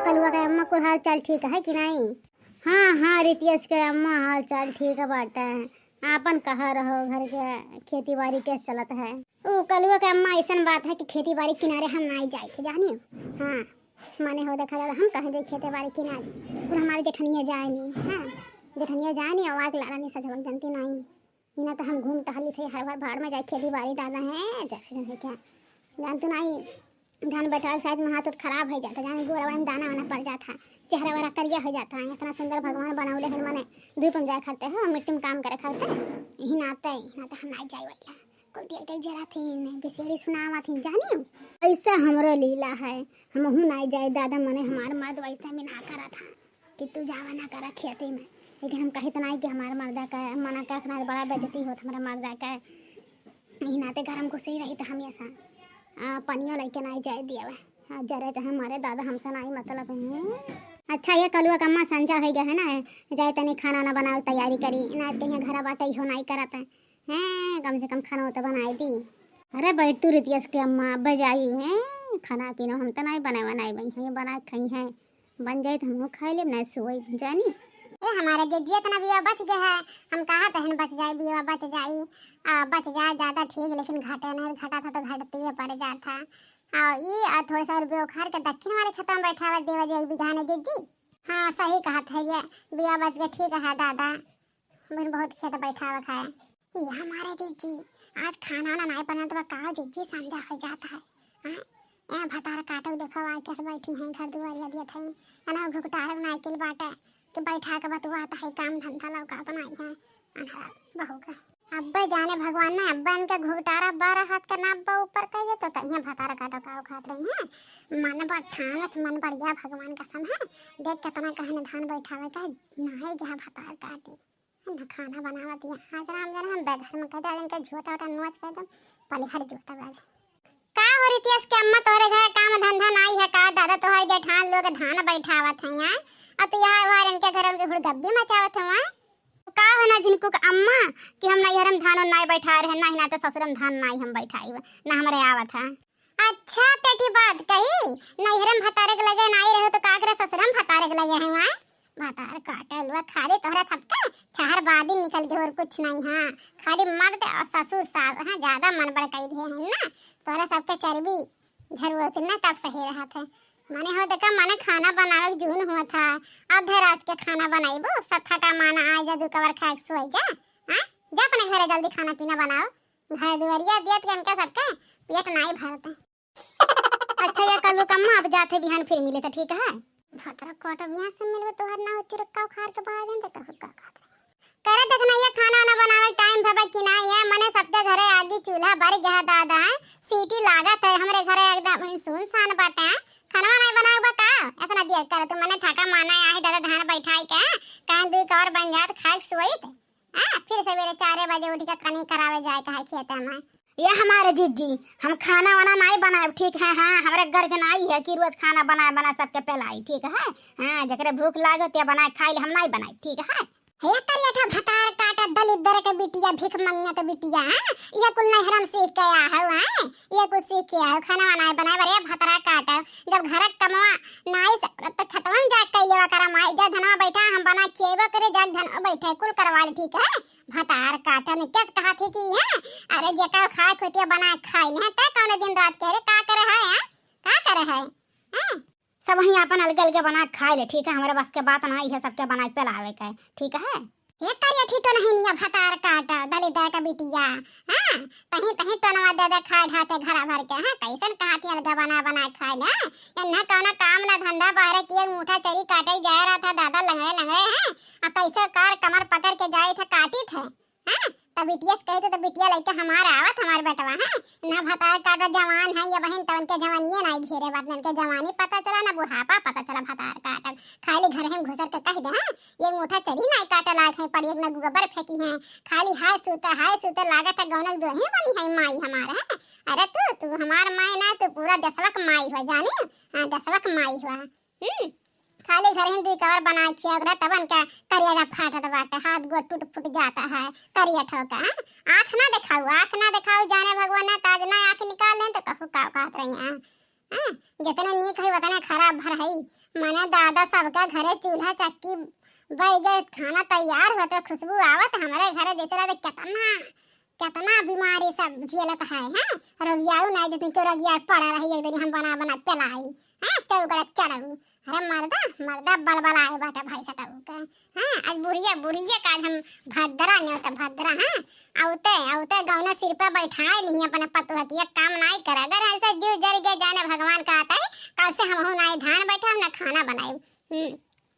कलुआ के अम्मा को हाल चाल ठीक है कि नहीं? हाँ हाँ रितेश के अम्मा हाल चाल ठीक है बाटे। आपन कहाँ रहो, घर के खेती बाड़ी कैसे चलत है? ओ कलुआ के अम्मा ऐसा बात है कि खेती बाड़ी किनारे हम नहीं जाए थे जानियो। हाँ माने हो देखा जाए हम कहें दे खेती बाड़ी किनारे और हमारी जेठनिया जाए नहीं। हाँ जेठनिया जाए नहीं आवाज लाड़ा नहीं सजवल जनती नहीं इना तो हम घूम टहली थे हर बार भाड़ में जाए खेती बाड़ी दादा है जगह जगह क्या जानते नहीं। धान बैठा शायद में हाथ खराब हो जाता जाने गोड़ा में दाना वाना पड़ जाता चेहरा वेहरा करिया हो जाता है। इतना सुंदर भगवान बनावले हैं मने धूप में जाए करते हो मिट्टी में काम करे करते यही नाते हम नहीं जाए वाला कुल दिया के जरा थी बिसेड़ी सुनावा थी जानियो। ऐसा हमरो लीला है हम हूं नहीं जाए दादा मने हमार मर्द वैसा में ना करा था कि तू जावा ना करा खेती में। लेकिन हम कहे तो नहीं कि हमारे मर्दा का मना का बड़ा बेइज्जती होता हमारा मर्दा का यही नाते घर हमको सही रही तो हम ऐसा पनिया लेके नहीं जाए दिया जरा चाहे हमारे दादा हमसे नहीं मतलब है। अच्छा ये कलुआ का अम्मा संजा हो गया है ना जाए तनी खाना ना बनाओ तैयारी करी ना कहीं घर बाटे हो नहीं करता है कम से कम खाना तो बनाई दी। अरे बैठ तू रितेश के अम्मा बजाई है खाना पीना हम तो नहीं बनाए बही बना खाई है बन जाए तो हम खाई ले नहीं सोई जानी। ए हमारे जिज्जी इतना बिया बच गया है हम कहा तहन बच जाए बिया बच जाई बच जाए ज़्यादा ठीक लेकिन घटे नहीं घटा था तो घटती है पड़ जाता और ये थोड़ा सा रुपये उखाड़ के दक्षिण वाले खेतों में बैठा हुआ देवा जाए बिघा ने जिज्जी। हाँ सही कहा था ये बिया बच गया ठीक है दादा मैंने बहुत खेत बैठा हुआ खाया ये हमारे जिज्जी आज खाना ना नहीं बना तो कहा जिज्जी संजा हो जाता है यहाँ भतार काटो देखो आई कैसे बैठी हैं घर दुआरिया दिया था ना घुकटार नाइकिल बाटा कि बैठा के बतुआ आता है काम धंधा लौका तो नहीं है अनहरा बहू का अब्बा जाने भगवान ने अब्बा इनका घुटारा 12 हाथ का नाब्बा ऊपर कह दे तो कहीं भतारा काटो काव खात रही हैं मन बढ़ ठानस मन बढ़ गया भगवान का सम है देख कितना कहने धान बैठावे का नहीं गया भतार काटे ना खाना बनावा दिया आज राम जन हम बेघर में कहते इनका झोटा वोटा नोच के एकदम पलिहर जोता बाज का हो रितेश के अम्मा तोरे घर काम धंधा नहीं है का दादा तोहर जेठान लोग धान बैठावत हैं यार अब तो यहाँ वार इनके घर उनके हुड़गब्बी मचावत हैं का होना जिनको अम्मा कि हम नहीं हरम धान नहीं बैठा रहे नहीं ना तो ससुरम धान नहीं हम बैठाई ना हमारे आवत है। अच्छा तेठी बात कही नहीं हरम भतारे के लगे नहीं रहे तो का करे ससुरम भतारे के लगे हैं वहां भतार काटल व खाली तोहरा सबके चार बादी निकल के और कुछ नहीं हां खाली मर्द और ससुर सास हां ज्यादा मन बड़ कई दे हैं ना तोहरा सबके चर्बी झरवत ना तब सही रहा था माने हो देखा माने खाना बनावे जून हुआ था आधे रात के खाना बनाइबो सत्था का माना आ जा दू कवर खा के सोई जा हां जा अपने घरे जल्दी खाना पीना बनाओ घर दुआरिया दियत के इनका सबका पेट नहीं भरता। अच्छा ये कल्लू कम्मा अब जाते बिहान फिर मिले तो ठीक है भतरा कोट बिहान से मिलबो तोहर ना चुरक्का खार के बाहर जान तो हुक्का खात करे देखना ये खाना ना बनावे टाइम भबा कि ना ये मने सबके घरे आगी चूल्हा भर गया दादा सीटी लागत है हमरे घरे एकदम सुनसान बाटे खाना नहीं बनाओ बका इतना देर कर तो मैंने थका माना है दादा धान बैठाई का कान दू और बन जात खाए सोई फिर सवेरे 4 बजे उठ के कनी करावे जाए का है खेत में ये हमारे जिज्जी हम खाना वाना नहीं बनाए ठीक है। हाँ हमारे गर्जन आई है कि रोज खाना बना सबके पहलाई ठीक है। हाँ जकरे भूख लागत या बनाए खाई हम नहीं बनाए ठीक है। हे करिया भतार काटा दलित के बिटिया भीख मंगत बिटिया ये कुल नहीं हरम सीख के आ है ये कुछ सीख के आ खाना बनाए बनाए बरे भतरा काटा जब घर कमवा नाई से तो खतवन जा कइलेवा करा माई जा धनवा बैठा हम बना केबो करे जा धन बैठे कुल करवा ले ठीक है। भतार काटा ने कैसे कहा थी कि ये अरे जेका खाए खोतिया बना खाई है त कौन दिन रात के रे का करे है का करे है सब वही अपन अलग अलग बना खाए ले ठीक है। हमारे बस के बात नहीं है सबके बनाए पिलावे के ठीक है। ये करिया ठीक तो नहीं निया भतार काटा दलित का बिटिया हां कहीं कहीं टनवा दे खा ढाते घर भर के हां कैसन कहाती अलग बना खाए ना इन्ना कौन काम ना धंधा बाहर किए मुठा चरी काटे जा रहा था दादा लंगड़े हैं अब कैसे कार कमर पकड़ के जाए था काटी थे हां तब बिटिया से कहते तो बिटिया लेके हमारा आवत हमार बेटवा है ना भतार काटा जवान है ये बहन तवन के जवानिए नहीं घेरे बटन के जवानी पता चला ना बुढ़ापा पता चला भतार काटा खाली घर में घुसर के कह दे हां ये मोटा चरी नहीं काटा लाग है पड़ी एक ना गोबर फेंकी है खाली हाय सूते लागत है गौनक दुल्हन बनी है माई हमारा अरे तू हमार माई ना तू पूरा दसवक माई हो जानी हां दसवक माई हुआ खाली घर हिंदी कवर बना के अगरा तबन का करिया फाटत बाटे हाथ गोड़ टूट फूट जाता है करिया ठोका आंख ना दिखाओ जाने भगवान ने ताज ना आंख निकाल लें तो कहू का कहत रही हैं हाँ, जितना नीक है उतना खराब भर है। मने दादा सबका घरे चूल्हा चक्की बह गए, खाना तैयार हुआ तो खुशबू आवत हमारे घरे जैसे रहे कितना कितना बीमारी सब झेलत है। हैं रोगियाऊ नहीं देती क्यों रोगिया पड़ा रही एक दिन हम बना बना पेलाई हैं चौकड़ा चढ़ाऊ। अरे मर्दा मर्दा बलबला आए बाटा भाई सटाऊ का। हाँ आज बुढ़िया बुढ़िया का आज हम भद्रा नहीं होता भद्रा। हाँ आउते आउते गौना सिर पे बैठाए ली अपना पतुआ की काम नहीं करे। अगर ऐसा जीव जर गए जाने भगवान का आता है कल से हम हो ना धान बैठा ना खाना बनाए।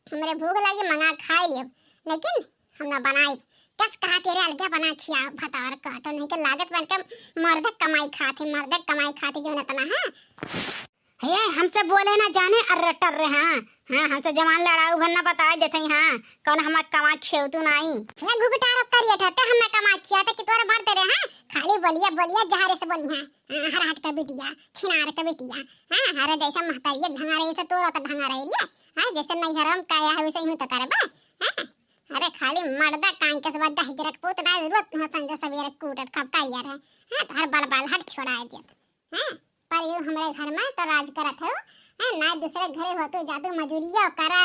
हमरे भूख लगी मंगा खाए लियो लेकिन हम ना बनाए। कस कहा तेरे अलग बना खिया भतार काटो नहीं के लागत बन के मर्द कमाई खाते जो नतना है। हे हमसे बोले ना जाने अर्रे टर्रे। हाँ हाँ हमसे जवान लड़ाऊ भरना बता देते हैं। हाँ कौन हम कमा खेव तू नहीं ये घुघटार करिए ठते हम कमा खिया तो कि तोरे भर दे रे। हाँ खाली बलिया बलिया जहरे से बोली। हां हर हाट का बिटिया छिनार का बिटिया। हां हरे जैसा महतारिया ढंगा रही से तोरा तो ढंगा रही रे। हां जैसे नहीं हरम काया है वैसे ही तो करे बा। हां अरे खाली मर्दा कान के सब दहजरक पोत ना जरूरत न संग सवेरे कूटत खपका यार है। हां हर बाल बाल हट छोड़ाए दिया। हां पर ये हमारे घर में तो राज करत हो। हां ना दूसरे घरे हो तो जादू मजूरिया करे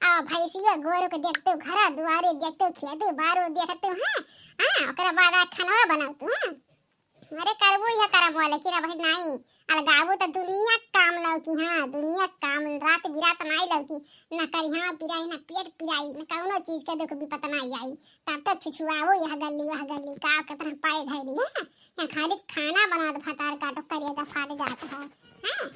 आ भैंसिया गोरू के देखते घर दुआरे देखते खेत बारू देखते। हां हां ओकरा बाद खाना बनाऊ। हां अरे करबो यह करब बोले कि भाई नहीं अलगाबू तो दुनिया काम लौकी। हाँ दुनिया काम रात बिरात नहीं लौकी न करिया पिराई न पेट पिराई न कौनो चीज के देखो भी पता नहीं आई। तब तक छुछुआवो यह गली का कितना पाए धैली है। यहाँ खाली खाना बना दो फतार काटो करिएगा फाट जाता है। हाँ